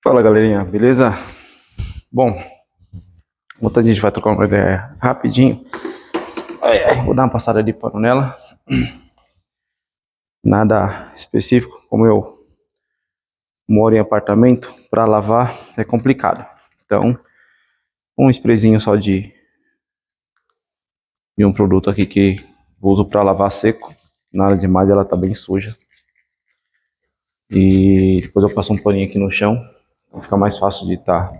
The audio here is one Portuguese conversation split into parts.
Fala galerinha, beleza? Bom, ontem a gente vai trocar uma ideia rapidinho. Vou dar uma passada de pano nela. Nada específico, como eu moro em apartamento, para lavar é complicado. Então, um sprayzinho só de um produto aqui que uso para lavar seco. Nada demais, ela tá bem suja. E depois eu passo um paninho aqui no chão, então fica mais fácil de estar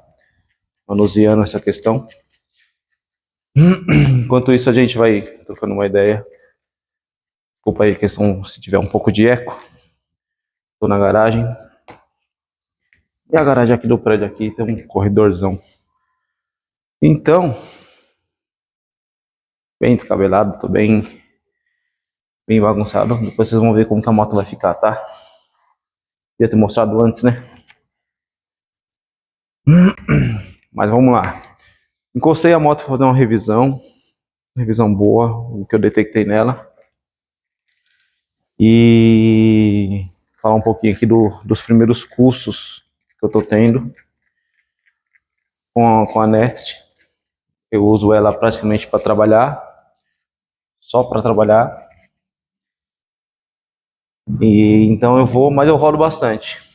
manuseando essa questão. Enquanto isso a gente vai trocando uma ideia. Desculpa aí a questão se tiver um pouco de eco. Tô na garagem. E a garagem aqui do prédio aqui tem um corredorzão. Então, bem descabelado, tô bem bagunçado. Depois vocês vão ver como que a moto vai ficar, tá? Devia ter mostrado antes, né? Mas vamos lá. Encostei a moto para fazer uma revisão boa, o que eu detectei nela. E falar um pouquinho aqui dos primeiros custos que eu tô tendo com a Next. Eu uso ela praticamente para trabalhar, só para trabalhar. E então mas eu rodo bastante.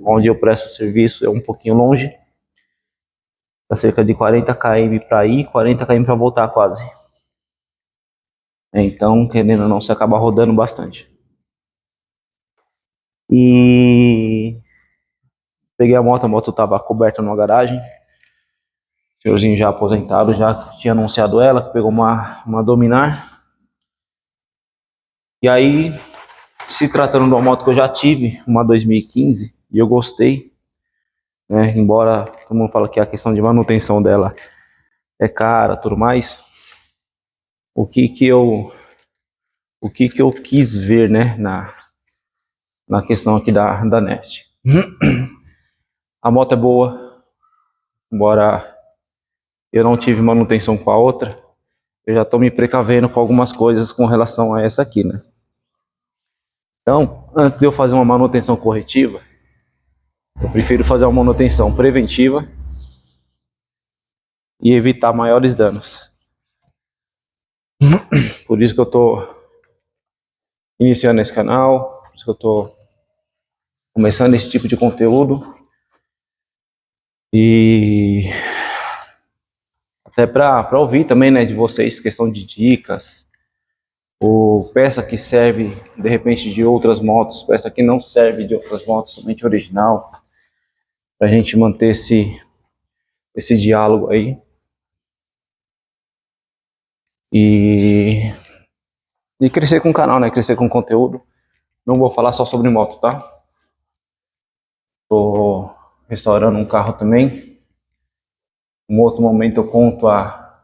Onde eu presto serviço é um pouquinho longe. Dá cerca de 40 km para ir, 40 km para voltar quase. Então, querendo ou não, você acaba rodando bastante. E peguei a moto estava coberta numa garagem. O senhorzinho já aposentado já tinha anunciado ela, que pegou uma Dominar. E aí, se tratando de uma moto que eu já tive, uma 2015, e eu gostei, né? Embora todo mundo fala que a questão de manutenção dela é cara, tudo mais. O que que eu quis ver, né, na questão aqui da Nest. A moto é boa, embora eu não tive manutenção com a outra, eu já estou me precavendo com algumas coisas com relação a essa aqui, né. Então, antes de eu fazer uma manutenção corretiva, eu prefiro fazer uma manutenção preventiva e evitar maiores danos. Por isso que eu estou iniciando esse canal, por isso que eu estou começando esse tipo de conteúdo. E até para ouvir também, né, de vocês, questão de dicas, ou peça que serve de repente de outras motos, peça que não serve de outras motos, somente original, para a gente manter esse diálogo aí. E crescer com o canal, né, crescer com conteúdo. Não vou falar só sobre moto, tá? Tô restaurando um carro também. Um outro momento eu conto a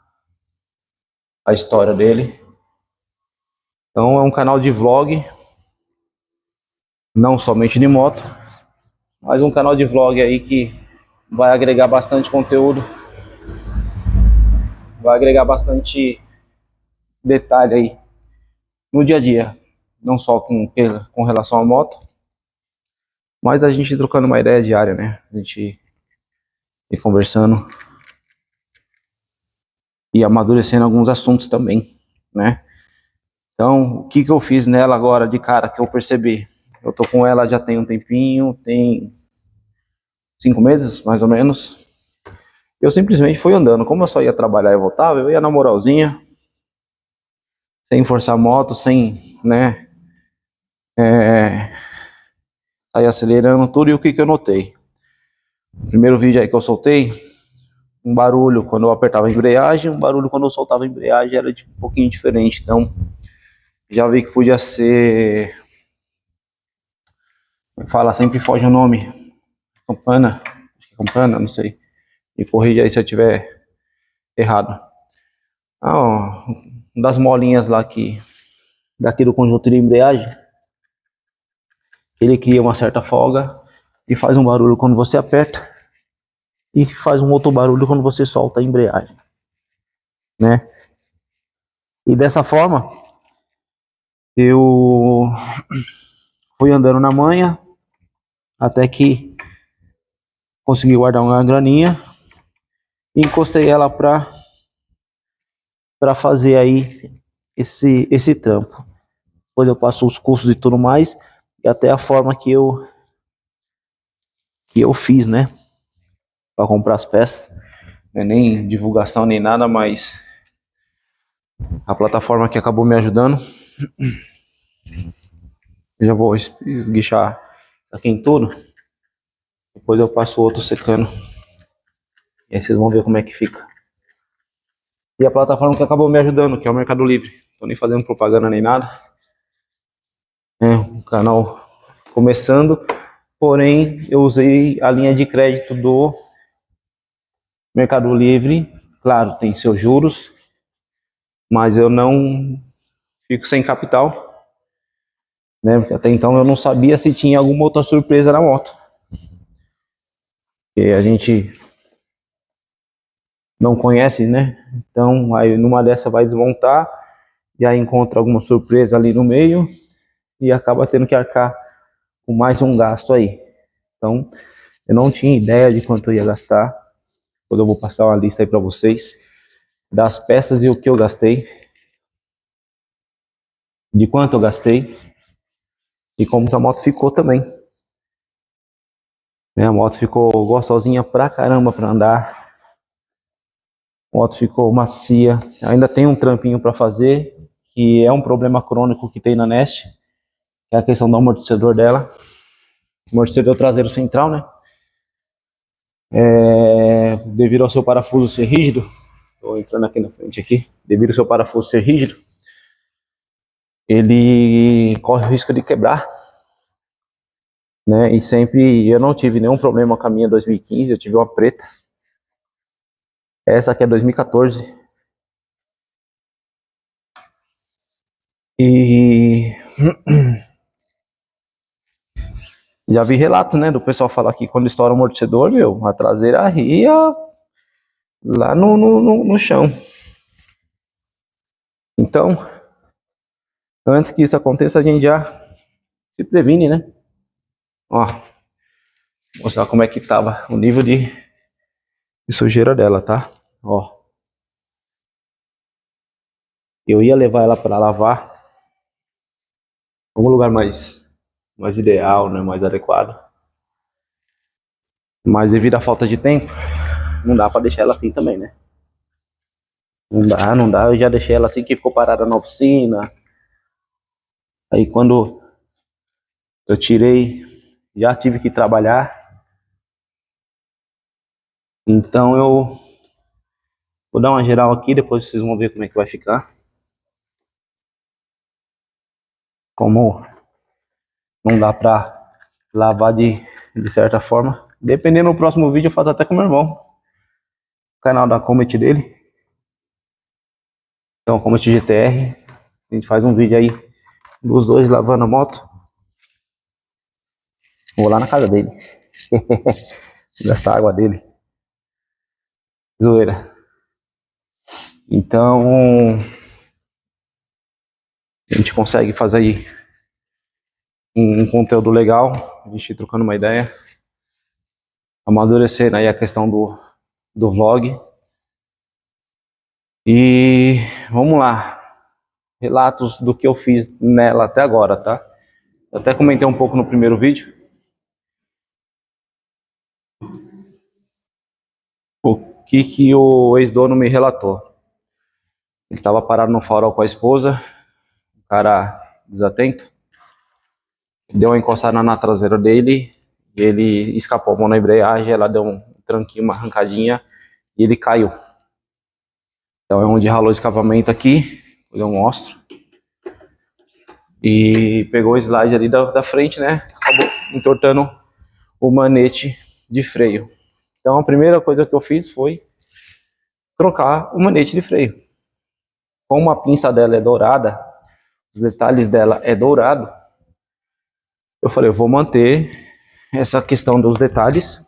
história dele. Então é um canal de vlog, não somente de moto, mas um canal de vlog aí que vai agregar bastante conteúdo, vai agregar bastante detalhe aí no dia a dia, não só com relação à moto, mas a gente trocando uma ideia diária, né? A gente ir conversando e amadurecendo alguns assuntos também, né? Então, o que eu fiz nela agora de cara que eu percebi? Eu tô com ela já tem um tempinho, tem 5 meses mais ou menos. Eu simplesmente fui andando, como eu só ia trabalhar e voltava, eu ia na moralzinha, sem forçar a moto, sem, né, sair acelerando tudo. E o que eu notei? O primeiro vídeo aí que eu soltei, um barulho quando eu apertava a embreagem, um barulho quando eu soltava a embreagem era um pouquinho diferente. Então, já vi que podia ser, fala, sempre foge o nome, campana, acho que é campana, não sei. Me corrija aí se eu tiver errado. Das molinhas lá daqui do conjunto de embreagem, ele cria uma certa folga e faz um barulho quando você aperta e faz um outro barulho quando você solta a embreagem, né? E dessa forma eu fui andando na manha até que consegui guardar uma graninha e encostei ela para fazer aí esse trampo. Depois eu passo os custos e tudo mais e até a forma que eu fiz, né, para comprar as peças. Não é nem divulgação nem nada, mas a plataforma que acabou me ajudando. Eu já vou esguichar isso aqui em tudo. Depois eu passo o outro secando. E aí vocês vão ver como é que fica. E a plataforma que acabou me ajudando, que é o Mercado Livre. Tô nem fazendo propaganda nem nada. É um canal começando, porém eu usei a linha de crédito do Mercado Livre. Claro, tem seus juros, mas eu não fico sem capital, né? Porque até então eu não sabia se tinha alguma outra surpresa na moto. E a gente não conhece, né? Então aí numa dessa vai desmontar e aí encontra alguma surpresa ali no meio e acaba tendo que arcar com mais um gasto aí. Então eu não tinha ideia de quanto eu ia gastar. Quando eu vou passar uma lista aí para vocês das peças e o que eu gastei, de quanto eu gastei e como que a moto ficou também. A moto ficou gostosinha pra caramba para andar. A moto ficou macia. Ainda tem um trampinho para fazer, que é um problema crônico que tem na Nest, que é a questão do amortecedor dela. Amortecedor traseiro central, né? Devido ao seu parafuso ser rígido, estou entrando aqui na frente aqui, devido ao seu parafuso ser rígido, ele corre o risco de quebrar, né? E sempre eu não tive nenhum problema com a minha 2015, eu tive uma preta. Essa aqui é 2014. E já vi relatos, né, do pessoal falar que quando estoura o amortecedor, meu, a traseira ria lá no chão. Então, antes que isso aconteça, a gente já se previne, né? Ó, vou mostrar como é que tava o nível de sujeira dela, tá? Ó, eu ia levar ela para lavar em algum lugar mais ideal, né, mais adequado. Mas devido à falta de tempo, não dá para deixar ela assim também, né? Não dá. Eu já deixei ela assim que ficou parada na oficina. Aí quando eu tirei, já tive que trabalhar. Então eu vou dar uma geral aqui, depois vocês vão ver como é que vai ficar. Como não dá pra lavar de certa forma. Dependendo do próximo vídeo, eu faço até com meu irmão. O canal da Comet dele. Então, Comet GTR. A gente faz um vídeo aí dos dois lavando a moto. Vou lá na casa dele. Gastar a água dele. Zoeira. Então, a gente consegue fazer aí um conteúdo legal. A gente trocando uma ideia. Amadurecendo aí a questão do vlog. E vamos lá. Relatos do que eu fiz nela até agora, tá? Eu até comentei um pouco no primeiro vídeo. O que o ex-dono me relatou. Ele estava parado no farol com a esposa, o cara desatento, deu uma encostada na traseira dele, ele escapou a mão na embreagem, ela deu um tranquinho, uma arrancadinha, e ele caiu. Então é onde ralou o escapamento aqui, eu mostro. E pegou o slide ali da frente, né? Acabou entortando o manete de freio. Então a primeira coisa que eu fiz foi trocar o manete de freio. Como a pinça dela é dourada, os detalhes dela é dourado, eu falei, eu vou manter essa questão dos detalhes.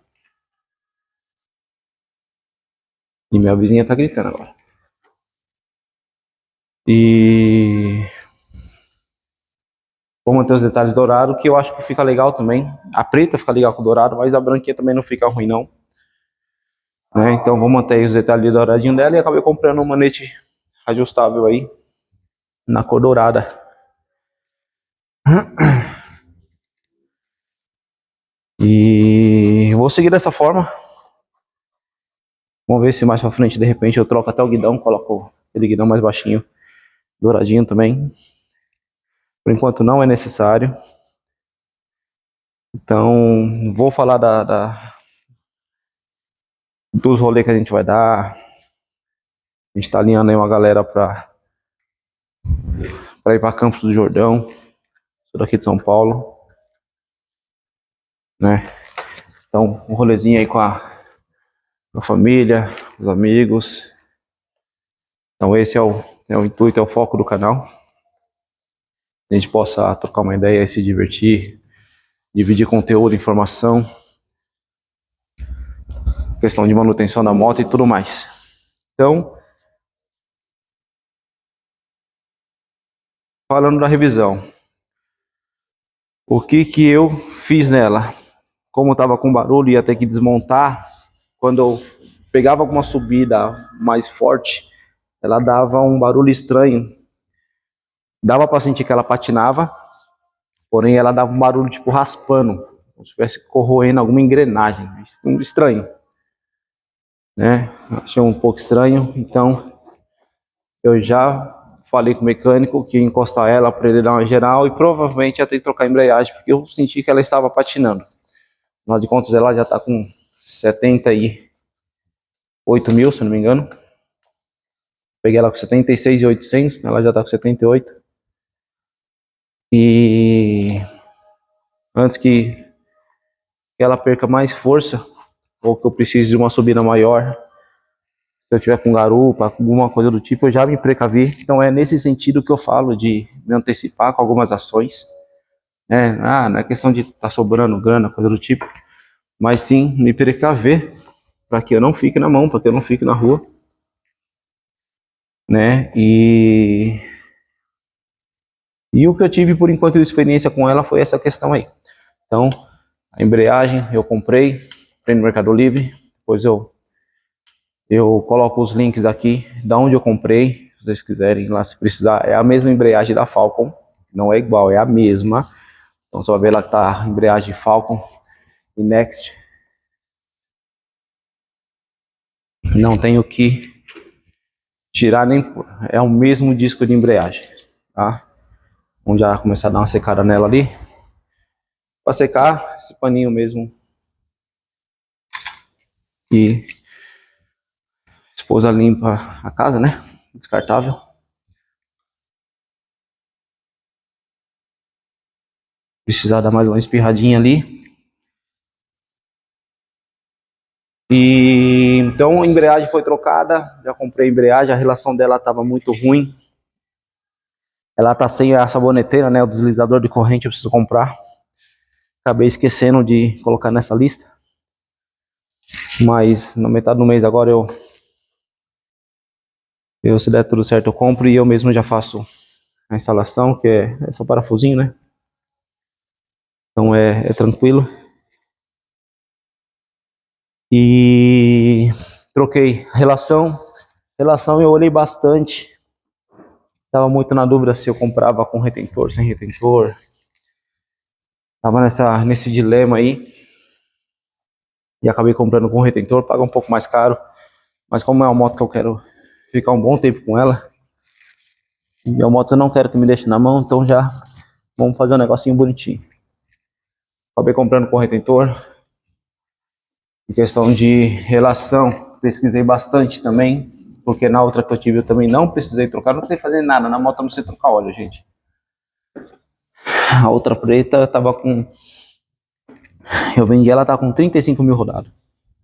E minha vizinha tá gritando agora. E Vou manter os detalhes dourados, que eu acho que fica legal também. A preta fica legal com o dourado, mas a branquinha também não fica ruim não. Né? Então vou manter os detalhes douradinhos dela e acabei comprando um manete ajustável aí, na cor dourada. E vou seguir dessa forma. Vamos ver se mais pra frente, de repente, eu troco até o guidão, coloco aquele guidão mais baixinho, douradinho também. Por enquanto não é necessário. Então, vou falar dos rolês que a gente vai dar. A gente tá alinhando aí uma galera pra ir pra Campos do Jordão. Sou daqui de São Paulo. Né? Então, um rolezinho aí com a família, os amigos. Então esse é o intuito, é o foco do canal. A gente possa trocar uma ideia, se divertir, dividir conteúdo, informação, questão de manutenção da moto e tudo mais. Então, falando da revisão, o que eu fiz nela? Como estava com barulho, ia ter que desmontar. Quando eu pegava alguma subida mais forte, ela dava um barulho estranho. Dava para sentir que ela patinava, porém ela dava um barulho tipo raspando, como se estivesse corroendo alguma engrenagem. Estranho, né? Achei um pouco estranho, então eu já falei com o mecânico que ia encostar ela para ele dar uma geral e provavelmente ia ter que trocar a embreagem, porque eu senti que ela estava patinando. Afinal de contas, ela já está com 78 mil, se não me engano. Peguei ela com 76.800, ela já está com 78. E antes que ela perca mais força, ou que eu precise de uma subida maior, se eu tiver com garupa, alguma coisa do tipo, eu já me precavi. Então é nesse sentido que eu falo de me antecipar com algumas ações. Não é questão de estar sobrando grana, coisa do tipo, mas sim me precaver para que eu não fique na mão, para que eu não fique na rua, né? E o que eu tive por enquanto de experiência com ela foi essa questão aí. Então, a embreagem eu comprei no Mercado Livre, depois eu coloco os links aqui da onde eu comprei, se vocês quiserem lá, se precisar. É a mesma embreagem da Falcon, não é igual, é a mesma. Então você vai ver lá que tá a embreagem Falcon e Next. Não tenho que tirar nem pôr, é o mesmo disco de embreagem, tá? Vamos já começar a dar uma secada nela ali. Para secar, esse paninho mesmo. E a esposa limpa a casa, né? Descartável. Precisar dar mais uma espirradinha ali. E então a embreagem foi trocada, já comprei a embreagem, a relação dela estava muito ruim. Ela tá sem a saboneteira, né? O deslizador de corrente eu preciso comprar. Acabei esquecendo de colocar nessa lista. Mas na metade do mês agora se der tudo certo, eu compro e eu mesmo já faço a instalação, que é só parafusinho, né? Então é tranquilo. E troquei relação eu olhei bastante. Tava muito na dúvida se eu comprava com retentor, sem retentor. Tava nesse dilema aí. E acabei comprando com retentor, paga um pouco mais caro. Mas como é uma moto que eu quero ficar um bom tempo com ela, e a moto eu não quero que me deixe na mão, então já vamos fazer um negocinho bonitinho. Acabei comprando com retentor. Em questão de relação, pesquisei bastante também, porque na outra que eu tive eu também não precisei trocar, não precisei fazer nada, na moto não precisa trocar óleo, gente. A outra preta tava com... Eu vendi ela, tá com 35 mil rodadas.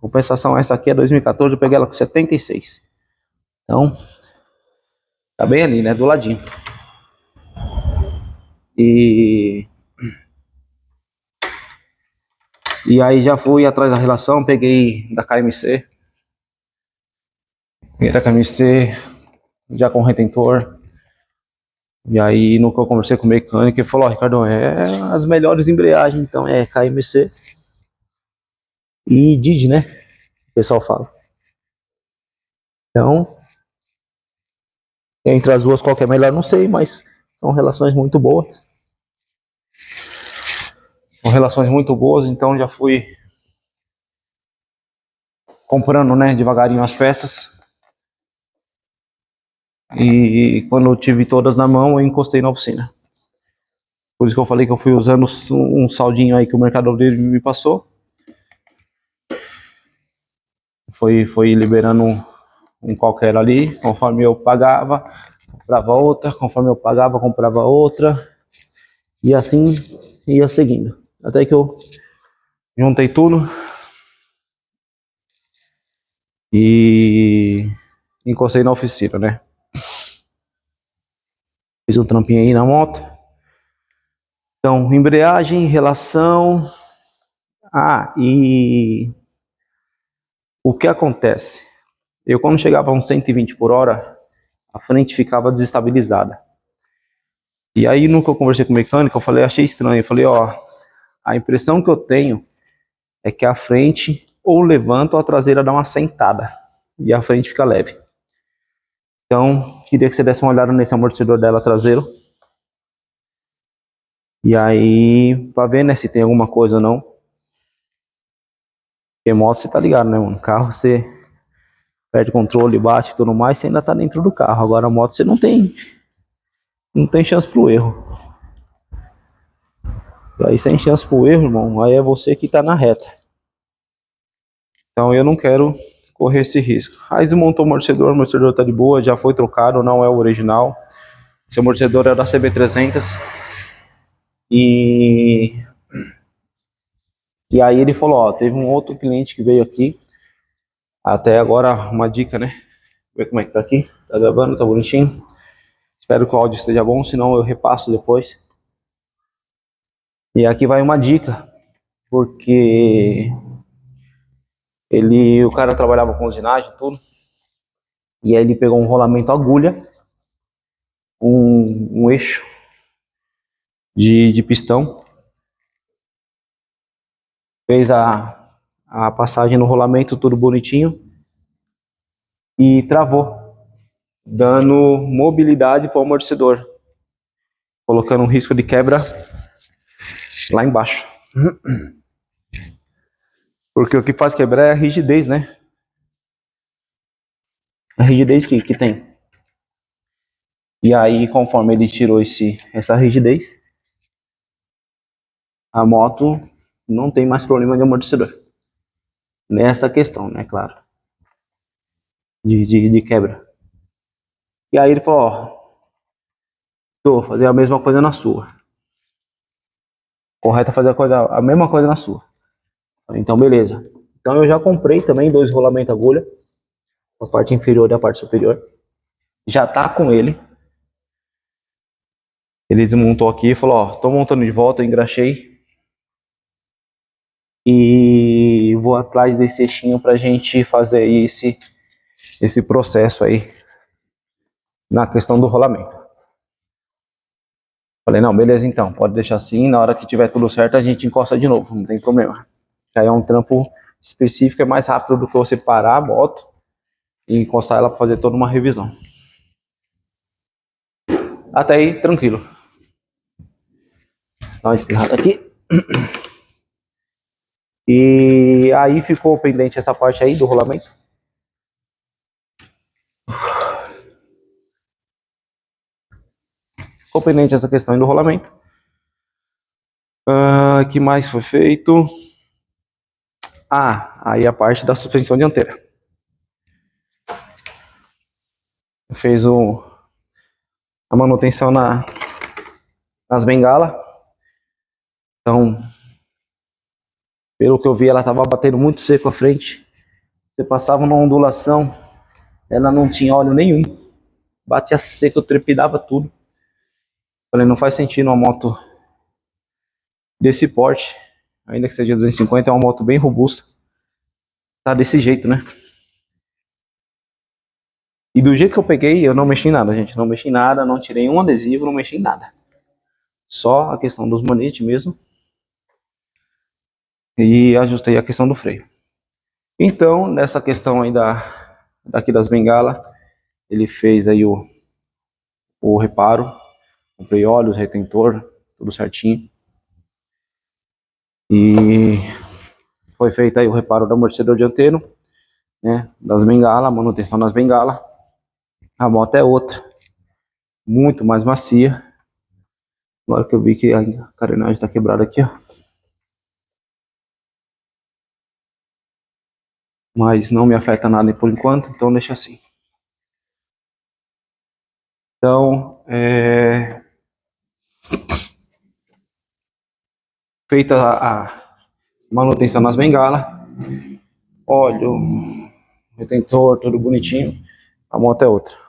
Compensação, essa aqui é 2014, eu peguei ela com 76. Então, tá bem ali, né, do ladinho. E aí já fui atrás da relação, peguei da KMC. Peguei da KMC, já com retentor. E aí, no que eu conversei com o mecânico, ele falou: ó, Ricardo, é as melhores embreagens, então é KMC e Didi, né? O pessoal fala. Então, entre as duas, qual que é melhor, não sei, mas são relações muito boas. São relações muito boas, então já fui comprando, né, devagarinho as peças. E quando eu tive todas na mão, eu encostei na oficina. Por isso que eu falei que eu fui usando um saldinho aí que o Mercado Livre me passou. Foi liberando um qualquer ali, conforme eu pagava, comprava outra, conforme eu pagava, comprava outra. E assim ia seguindo. Até que eu juntei tudo e encostei na oficina, né? Fiz um trampinho aí na moto. Então, embreagem, relação. E o que acontece? Eu, quando chegava a uns 120 por hora, a frente ficava desestabilizada. E aí, no que eu conversei com o mecânico, eu falei, achei estranho. Eu falei, ó, a impressão que eu tenho é que a frente ou levanta ou a traseira dá uma sentada. E a frente fica leve. Então, queria que você desse uma olhada nesse amortecedor dela traseiro. E aí, pra ver, né, se tem alguma coisa ou não. Porque moto, você tá ligado, né, mano? Carro, você perde controle, bate e tudo mais, você ainda tá dentro do carro. Agora, a moto, você não tem chance pro erro. E aí, sem chance pro erro, irmão, aí é você que tá na reta. Então, eu não quero correr esse risco. Aí, desmontou o amortecedor tá de boa, já foi trocado, não é o original. Esse amortecedor é da CB300. E aí ele falou, ó, teve um outro cliente que veio aqui, até agora uma dica, né? Ver como é que tá aqui, tá gravando, tá bonitinho. Espero que o áudio esteja bom, senão eu repasso depois. E aqui vai uma dica, porque o cara trabalhava com usinagem e tudo, e aí ele pegou um rolamento agulha, um eixo de pistão, fez a passagem no rolamento tudo bonitinho e travou, dando mobilidade para o amortecedor, colocando um risco de quebra lá embaixo. Porque o que faz quebrar é a rigidez, né? A rigidez que tem. E aí, conforme ele tirou essa rigidez, a moto não tem mais problema de amortecedor. Nessa questão, né? Claro. De quebra. E aí ele falou, ó, tô fazer a mesma coisa na sua. Correto é fazer a mesma coisa na sua. Então, beleza. Então eu já comprei também 2 rolamentos agulha, a parte inferior e a parte superior. Já tá com ele. Ele desmontou aqui e falou, ó, tô montando de volta, eu engraxei. E vou atrás desse eixinho pra gente fazer esse processo aí na questão do rolamento. Falei, não, beleza então, pode deixar assim, na hora que tiver tudo certo a gente encosta de novo, não tem problema. Aí é um trampo específico, é mais rápido do que você parar a moto e encostar ela para fazer toda uma revisão. Até aí, tranquilo. Dá uma espirrada aqui. E aí ficou pendente essa parte aí do rolamento. Ficou pendente essa questão aí do rolamento. Que mais foi feito? Aí a parte da suspensão dianteira. Fez a manutenção nas bengalas. Então, pelo que eu vi, ela estava batendo muito seco à frente. Você passava numa ondulação, ela não tinha óleo nenhum. Batia seco, trepidava tudo. Falei, não faz sentido uma moto desse porte, ainda que seja 250, é uma moto bem robusta. Tá desse jeito, né? E do jeito que eu peguei, eu não mexi em nada, gente. Não mexi em nada, não tirei um adesivo, não mexi em nada. Só a questão dos manetes mesmo. E ajustei a questão do freio. Então, nessa questão aí daqui das bengalas, ele fez aí o reparo. Comprei óleos, retentor, tudo certinho. E foi feito aí o reparo do amortecedor dianteiro, né? Das bengalas, manutenção das bengalas. A moto é outra, muito mais macia. Agora que eu vi que a carenagem está quebrada aqui, ó. Mas não me afeta nada por enquanto, então deixa assim. Então, feita a manutenção nas bengalas, óleo, retentor, tudo bonitinho, a moto é outra.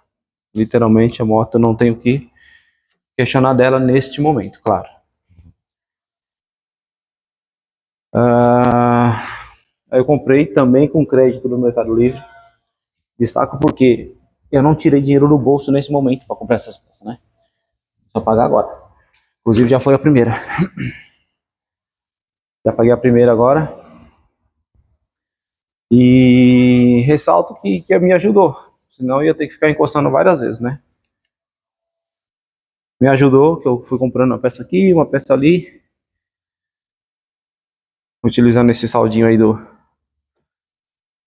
Literalmente a moto não tem o que questionar dela neste momento, claro. Aí eu comprei também com crédito do Mercado Livre. Destaco porque eu não tirei dinheiro do bolso nesse momento para comprar essas peças, né? Só pagar agora. Inclusive já foi a primeira. Já paguei a primeira agora. E ressalto que me ajudou. Senão eu ia ter que ficar encostando várias vezes, né? Me ajudou, que eu fui comprando uma peça aqui, uma peça ali. Utilizando esse saldinho aí do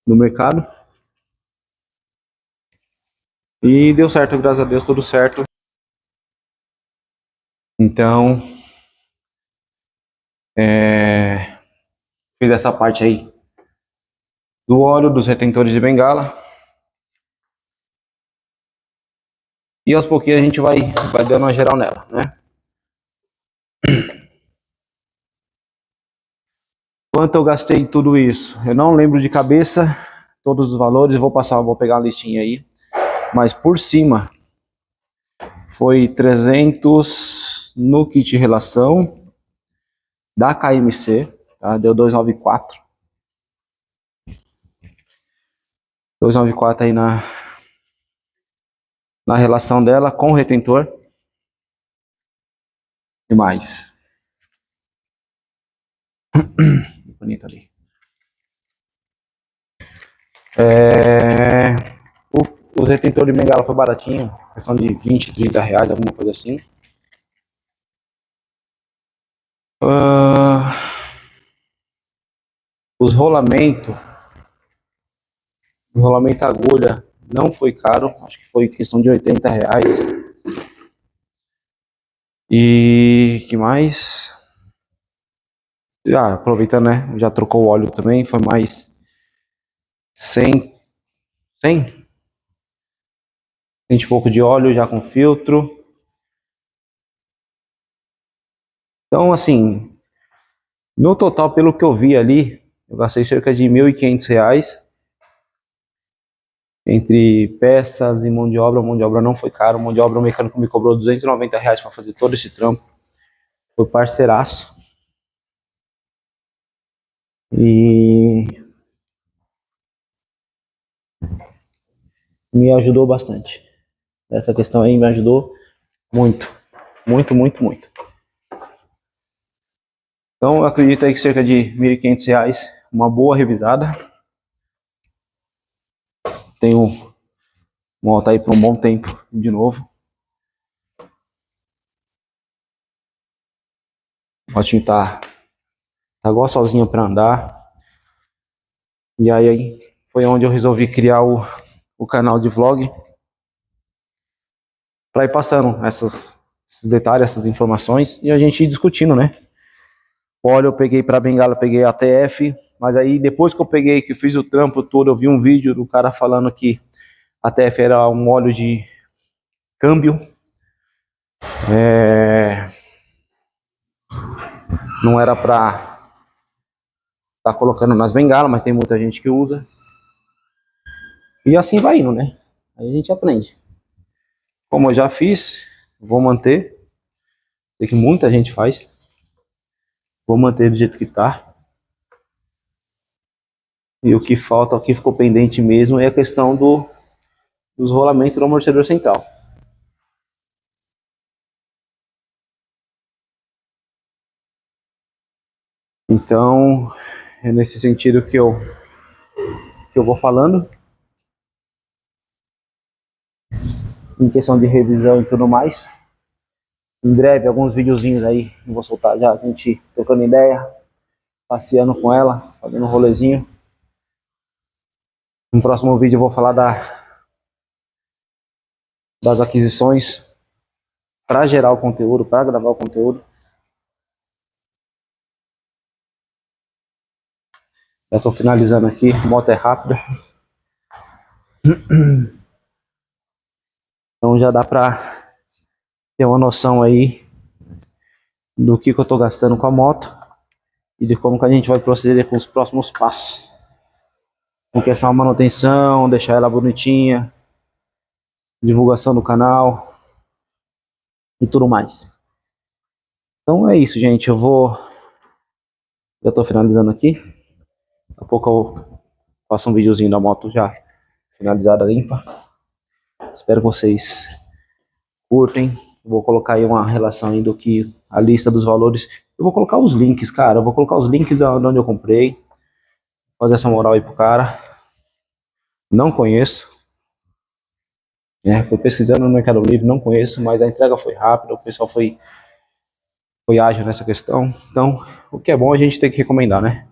mercado. E deu certo, graças a Deus, tudo certo. Então, fiz essa parte aí do óleo, dos retentores de bengala. E aos pouquinhos a gente vai dando uma geral nela, né? Quanto eu gastei tudo isso? Eu não lembro de cabeça todos os valores, vou pegar a listinha aí. Mas por cima foi 300 no kit relação da KMC, tá? Deu 294. 294 aí na relação dela com o retentor. E mais. Bonito ali. O retentor de bengala foi baratinho, questão de 20, 30 reais, alguma coisa assim. Os rolamentos, o rolamento agulha não foi caro, acho que foi questão de 80 reais. E que mais? Aproveitando, né? Já trocou o óleo também, foi mais 100, 100 e pouco de óleo já com filtro. Então, assim, no total, pelo que eu vi ali, eu gastei cerca de R$ 1.500 entre peças e mão de obra. Mão de obra não foi caro, mão de obra o mecânico me cobrou R$ 290 para fazer todo esse trampo. Foi parceiraço. E me ajudou bastante. Essa questão aí me ajudou muito. Muito, muito, muito. Então eu acredito aí que cerca de R$ 1.500, uma boa revisada. Tenho moto aí por um bom tempo de novo. O motinho tá igual sozinho para andar. E aí foi onde eu resolvi criar o canal de vlog para ir passando esses detalhes, essas informações e a gente ir discutindo, né? Olha, eu peguei para bengala, peguei a TF, mas aí depois que eu peguei, que eu fiz o trampo todo, eu vi um vídeo do cara falando que a TF era um óleo de câmbio. Não era para estar colocando nas bengalas, mas tem muita gente que usa. E assim vai indo, né? Aí a gente aprende. Como eu já fiz, vou manter. Sei que muita gente faz. Vou manter do jeito que tá. E o que falta, o que ficou pendente mesmo é a questão dos rolamentos do amortecedor central. Então, é nesse sentido que eu vou falando. Em questão de revisão e tudo mais. Em breve, alguns videozinhos aí, eu vou soltar já, a gente trocando ideia, passeando com ela, fazendo um rolezinho. No próximo vídeo eu vou falar das aquisições para gerar o conteúdo, para gravar o conteúdo. Já estou finalizando aqui, a moto é rápida. Então já dá para ter uma noção aí do que eu estou gastando com a moto e de como que a gente vai proceder com os próximos passos. Com questão a manutenção, deixar ela bonitinha, divulgação do canal e tudo mais. Então é isso, gente. Já tô finalizando aqui. Daqui a pouco eu faço um videozinho da moto já finalizada, limpa. Espero que vocês curtem. Vou colocar aí uma relação aí do que a lista dos valores. Eu vou colocar os links, cara. Eu vou colocar os links de onde eu comprei. Fazer essa moral aí pro cara. Não conheço. Fui pesquisando no Mercado Livre, não conheço, mas a entrega foi rápida, o pessoal foi ágil nessa questão. Então, o que é bom a gente tem que recomendar, né?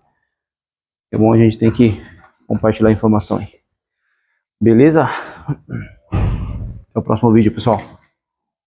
O que é bom a gente tem que compartilhar a informação aí. Beleza? Até o próximo vídeo, pessoal.